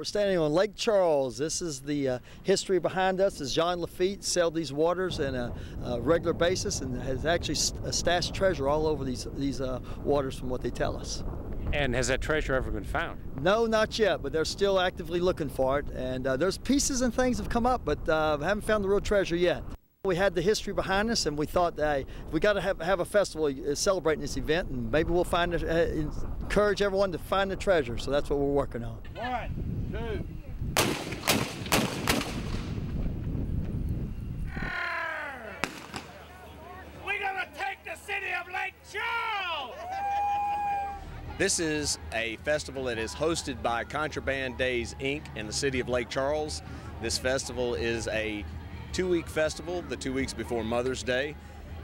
We're standing on Lake Charles. This is the history behind us. As John Lafitte sailed these waters on a regular basis and has actually stashed treasure all over these waters from what they tell us. And has that treasure ever been found? No, not yet, but they're still actively looking for it. And there's pieces and things have come up, but haven't found the real treasure yet. We had the history behind us, and we thought, hey, we got to have a festival celebrating this event, and maybe we'll find encourage everyone to find the treasure. So that's what we're working on. 1, 2. We're gonna take the city of Lake Charles! This is a festival that is hosted by Contraband Days, Inc. in the city of Lake Charles. This festival is a 2-week festival, the 2 weeks before Mother's Day,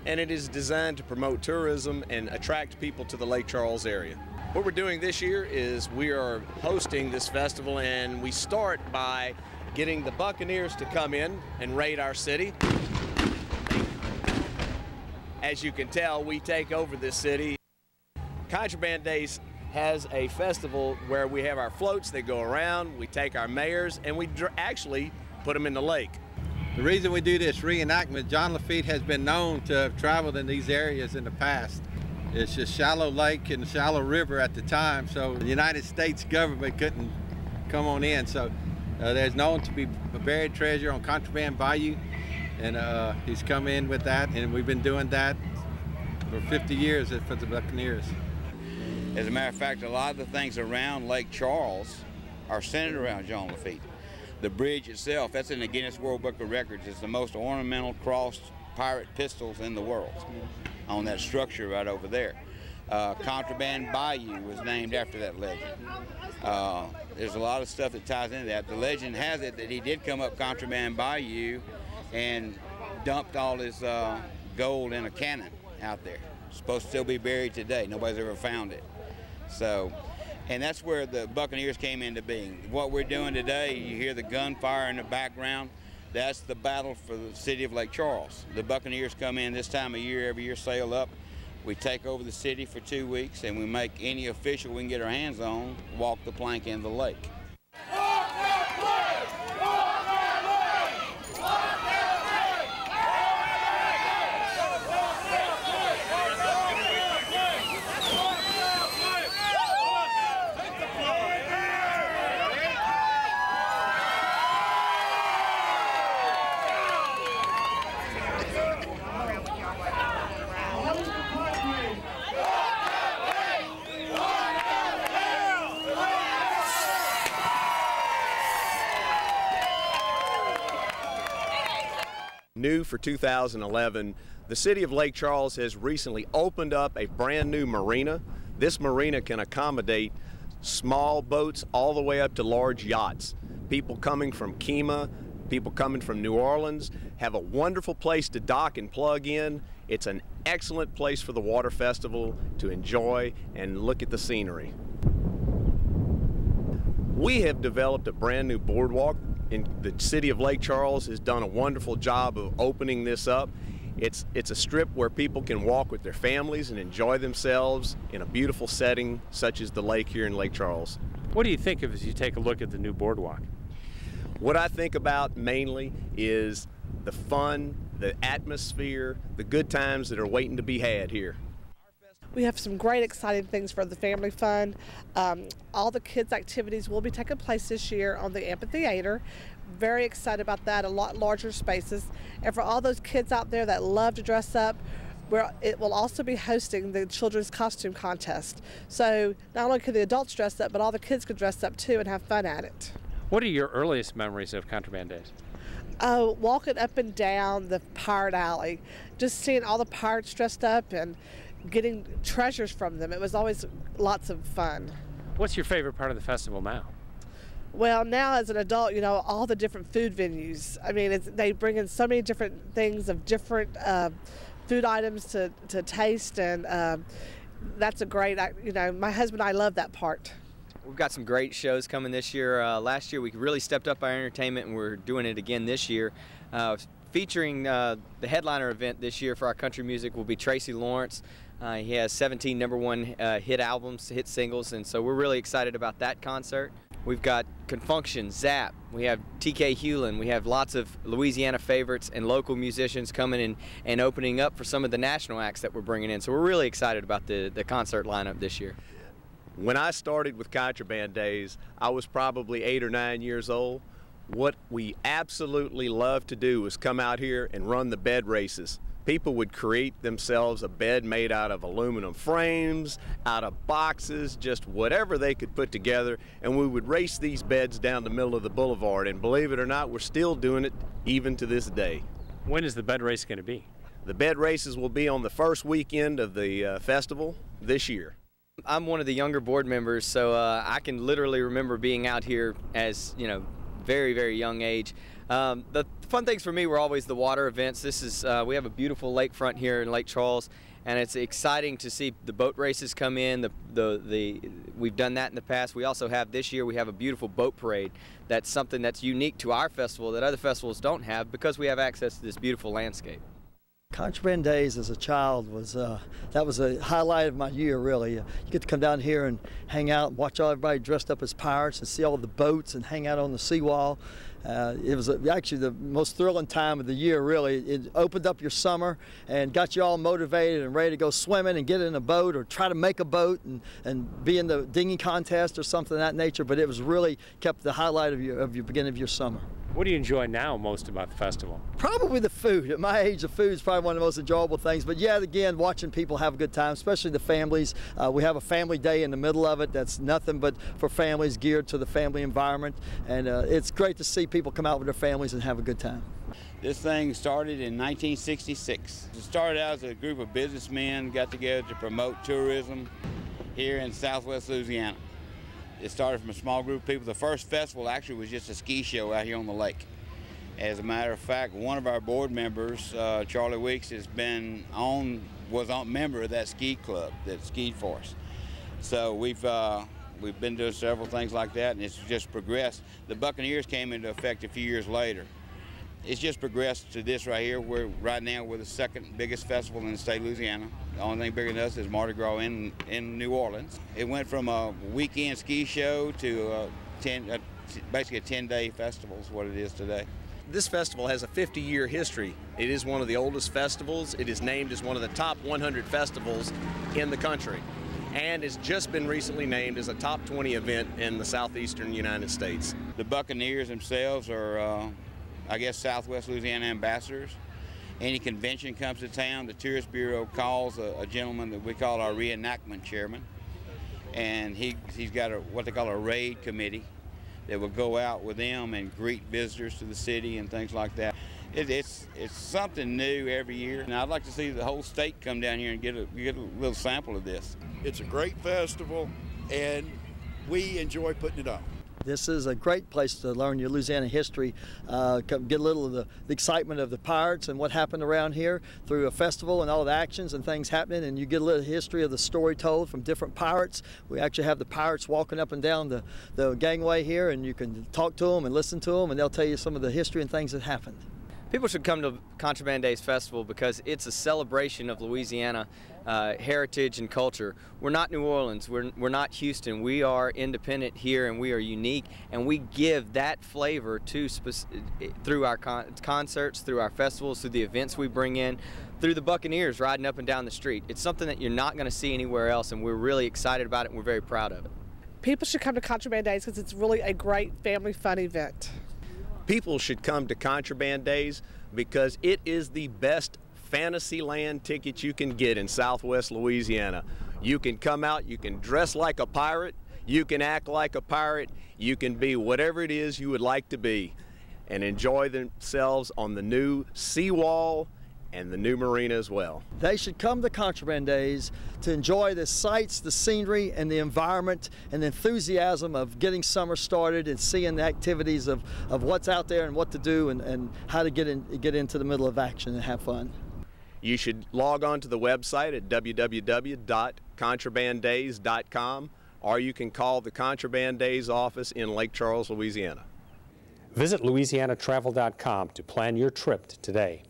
and it is designed to promote tourism and attract people to the Lake Charles area. What we're doing this year is we are hosting this festival, and we start by getting the Buccaneers to come in and raid our city. As you can tell, we take over this city. Contraband Days has a festival where we have our floats that go around, we take our mayors, and we actually put them in the lake. The reason we do this reenactment, John Lafitte has been known to have traveled in these areas in the past. It's a shallow lake and a shallow river at the time, so the United States government couldn't come on in. So there's known to be buried treasure on Contraband Bayou, and he's come in with that, and we've been doing that for 50 years for the Buccaneers. As a matter of fact, a lot of the things around Lake Charles are centered around John Lafitte. The bridge itself, that's in the Guinness World Book of Records. It's the most ornamental crossed pirate pistols in the world on that structure right over there. Contraband Bayou was named after that legend. There's a lot of stuff that ties into that. The legend has it that he did come up Contraband Bayou and dumped all his gold in a cannon out there. It's supposed to still be buried today. Nobody's ever found it. So. And that's where the Buccaneers came into being. What we're doing today, you hear the gunfire in the background, that's the battle for the city of Lake Charles. The Buccaneers come in this time of year, every year sail up. We take over the city for 2 weeks, and we make any official we can get our hands on walk the plank in the lake. New for 2011, the city of Lake Charles has recently opened up a brand new marina. This marina can accommodate small boats all the way up to large yachts. People coming from Kemah, people coming from New Orleans have a wonderful place to dock and plug in. It's an excellent place for the water festival to enjoy and look at the scenery. We have developed a brand new boardwalk. In the city of Lake Charles has done a wonderful job of opening this up. It's a strip where people can walk with their families and enjoy themselves in a beautiful setting such as the lake here in Lake Charles. What do you think of as you take a look at the new boardwalk? What I think about mainly is the fun, the atmosphere, the good times that are waiting to be had here. We have some great exciting things for the family fun. All the kids' activities will be taking place this year on the amphitheater. Very excited about that, a lot larger spaces. And for all those kids out there that love to dress up, it will also be hosting the children's costume contest. So not only can the adults dress up, but all the kids can dress up too and have fun at it. What are your earliest memories of Contraband Days? Walking up and down the pirate alley, just seeing all the pirates dressed up and getting treasures from them. It was always lots of fun. What's your favorite part of the festival now? Well, now as an adult, you know, all the different food venues. I mean, they bring in so many different things of different food items to taste, and that's a great, you know, my husband and I love that part. We've got some great shows coming this year. Last year we really stepped up our entertainment, and we're doing it again this year. Featuring the headliner event this year for our country music will be Tracy Lawrence. He has 17 #1 hit albums, hit singles, and so we're really excited about that concert. We've got Confunction, Zap, we have TK Hewlin, we have lots of Louisiana favorites and local musicians coming in and opening up for some of the national acts that we're bringing in. So we're really excited about the concert lineup this year. When I started with Contraband Days, I was probably 8 or 9 years old. What we absolutely loved to do was come out here and run the bed races. People would create themselves a bed made out of aluminum frames, out of boxes, just whatever they could put together, and we would race these beds down the middle of the boulevard, and believe it or not, we're still doing it even to this day. When is the bed race going to be? The bed races will be on the first weekend of the festival this year. I'm one of the younger board members, so I can literally remember being out here as, you know, very, very young age. The fun things for me were always the water events. This is we have a beautiful lakefront here in Lake Charles, and it's exciting to see the boat races come in. We've done that in the past. We also have this year, we have a beautiful boat parade. That's something that's unique to our festival that other festivals don't have because we have access to this beautiful landscape. Contraband Days as a child was that was a highlight of my year, really. You get to come down here and hang out and watch everybody dressed up as pirates and see all the boats and hang out on the seawall. It was actually the most thrilling time of the year, really. It opened up your summer and got you all motivated and ready to go swimming and get in a boat or try to make a boat and be in the dinghy contest or something of that nature. But it was really kept the highlight of your beginning of your summer. What do you enjoy now most about the festival? Probably the food. At my age, the food is probably one of the most enjoyable things. But yeah, again, watching people have a good time, especially the families. We have a family day in the middle of it that's nothing but for families, geared to the family environment. And it's great to see people come out with their families and have a good time. This thing started in 1966. It started out as a group of businessmen got together to promote tourism here in southwest Louisiana. It started from a small group of people. The first festival actually was just a ski show out here on the lake. As a matter of fact, one of our board members, Charlie Weeks, was a member of that ski club that skied for us. So we've been doing several things like that, and it's just progressed. The Buccaneers came into effect a few years later. It's just progressed to this right here. Right now we're the second biggest festival in the state of Louisiana. The only thing bigger than us is Mardi Gras in New Orleans. It went from a weekend ski show to basically a 10-day festival is what it is today. This festival has a 50-year history. It is one of the oldest festivals. It is named as one of the top 100 festivals in the country, and it's just been recently named as a top 20 event in the southeastern United States. The Buccaneers themselves are I guess Southwest Louisiana ambassadors. Any convention comes to town, the Tourist Bureau calls a gentleman that we call our reenactment chairman, and he's got what they call a raid committee that will go out with them and greet visitors to the city and things like that. It's something new every year, and I'd like to see the whole state come down here and get a little sample of this. It's a great festival, and we enjoy putting it on. This is a great place to learn your Louisiana history, get a little of the excitement of the pirates and what happened around here through a festival and all the actions and things happening, and you get a little history of the story told from different pirates. We actually have the pirates walking up and down the gangway here, and you can talk to them and listen to them, and they'll tell you some of the history and things that happened. People should come to Contraband Days Festival because it's a celebration of Louisiana heritage and culture. We're not New Orleans, we're not Houston. We are independent here, and we are unique, and we give that flavor to through our concerts, through our festivals, through the events we bring in, through the Buccaneers riding up and down the street. It's something that you're not going to see anywhere else, and we're really excited about it, and we're very proud of it. People should come to Contraband Days because it's really a great family fun event. People should come to Contraband Days because it is the best Fantasyland ticket you can get in southwest Louisiana. You can come out, you can dress like a pirate, you can act like a pirate, you can be whatever it is you would like to be, and enjoy themselves on the new seawall and the new marina as well. They should come to Contraband Days to enjoy the sights, the scenery, and the environment, and the enthusiasm of getting summer started and seeing the activities of what's out there and what to do and how to get into the middle of action and have fun. You should log on to the website at www.contrabanddays.com, or you can call the Contraband Days office in Lake Charles, Louisiana. Visit LouisianaTravel.com to plan your trip today.